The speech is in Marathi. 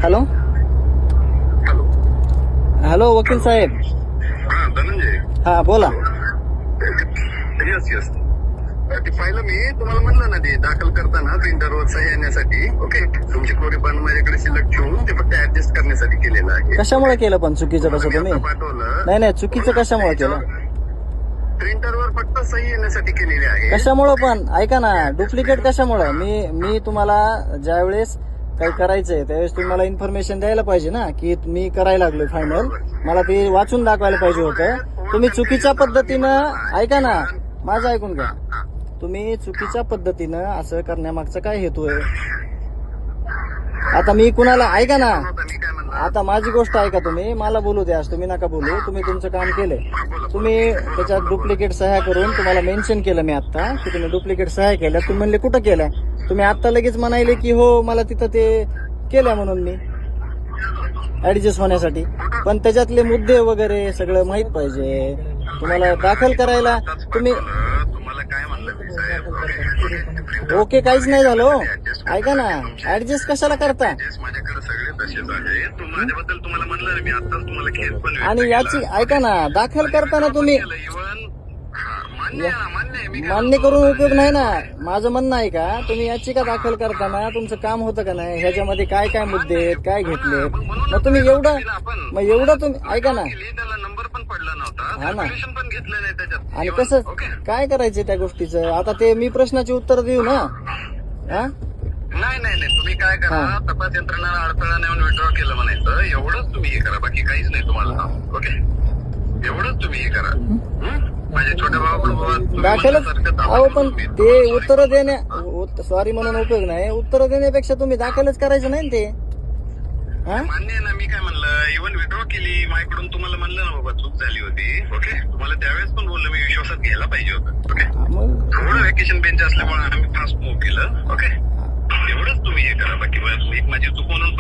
Hello hello. हॅलो वकील साहेब. हा धनंजय. हा बोला. Yes yes. ते पाहिलं मी तुम्हाला म्हणलं ना ते दाखल करताना प्रिंटरवर सही येण्यासाठी. ओके, तुमची कोरी पण माझ्याकडे शिल्लक ठेवून ते फक्त ऍडजस्ट करण्यासाठी केलेलं आहे. कशामुळे केलं पण चुकीचं तसं तुम्ही? पाठवलं नाही नाही चुकीचं कशामुळे केलं? प्रिंटरवर फक्त सही येण्यासाठी केलेली आहे. कशामुळं पण ऐका ना, डुप्लिकेट कशामुळं? मी तुम्हाला ज्यावेळेस काही करायचंय त्यावेळेस तुम्ही मला इन्फॉर्मेशन द्यायला पाहिजे ना, की मी करायला लागलोय फायनल, मला ते वाचून दाखवायला पाहिजे होतं. तुम्ही चुकीच्या पद्धतीनं ऐका ना, माझं ऐकून घ्या. तुम्ही चुकीच्या पद्धतीनं असं करण्यामागचा काय हेतू आहे? आता मी कुणाला ऐका ना, मी काय म्हणलं, आता माझी गोष्ट ऐका, तुम्ही मला बोलू द्या, तुम्ही नका बोलू. तुम्ही तुमचं काम केलंय, तुम्ही त्याच्यात डुप्लिकेट सह्या करून तुम्हाला मेन्शन केलं मी आता की तुम्ही डुप्लिकेट सह्या केल्या. तुम्ही म्हणले कुठं केल्या? तुम्ही आता लगेच म्हणाले की हो मला तिथं ते केल्या म्हणून मी ऍडजस्ट होण्यासाठी. पण त्याच्यातले मुद्दे वगैरे सगळं माहित पाहिजे तुम्हाला दाखल करायला. तुम्ही तुम्हाला काय म्हणलं मी साहेब? ओके काहीच नाही झालं हो. ऐका ना, ऍडजस्ट कशाला करता? माझ्याकडे सगळे तसेच आहे. माझ्याबद्दल तुम्हाला म्हणलं ना मी आताच तुम्हाला खेळ पण व्यक्त आणि याची ऐका ना, दाखल करताना तुम्ही इव्हन मान्य आहे, मान्य आहे. मी काय मान्य करून उपयोग नाही ना. माझं म्हणणं आहे का, तुम्ही याचिका दाखल करताना तुमचं काम होतं का नाही? ह्याच्यामध्ये काय काय मुद्दे आहेत, काय घेतले? मग तुम्ही एवढं तुम्ही ऐका ना. त्याला नंबर पण पडला नव्हता, हा ना. सोल्युशन पण घेतलं नाही त्याच्यात. आणि कसं काय करायचं त्या गोष्टीचं? आता ते मी प्रश्नाची उत्तर देऊ ना? हा नाही नाही नाही, तुम्ही काय करा, तपास यंत्रणा अडथळा नेऊन विड्रॉ केलं म्हणायचं. एवढंच तुम्ही हे करा, बाकी काहीच नाही तुम्हाला. ओके, एवढंच तुम्ही हे करा. माझ्या छोट्या भावाकडून दाखलच अहो, पण ते उत्तर देण्या सॉरी म्हणून उपयोग नाही. उत्तर देण्यापेक्षा तुम्ही दाखलच करायचं नाही ना ते. हा मान्य आहे ना. मी काय म्हणलं, इव्हन विड्रॉ केली माझ्याकडून. तुम्हाला म्हणलं ना बाबा चूक झाली होती. ओके, तुम्हाला त्यावेळेस पण बोललो मी, विश्वासात घ्यायला पाहिजे होतं. ओके, मग थोडं व्हॅकेशन बेंच असल्यामुळे आम्ही फास्ट मूव्ह केलं. ओके, एवढंच तुम्ही हे करा, बाकी माझी चूक म्हणून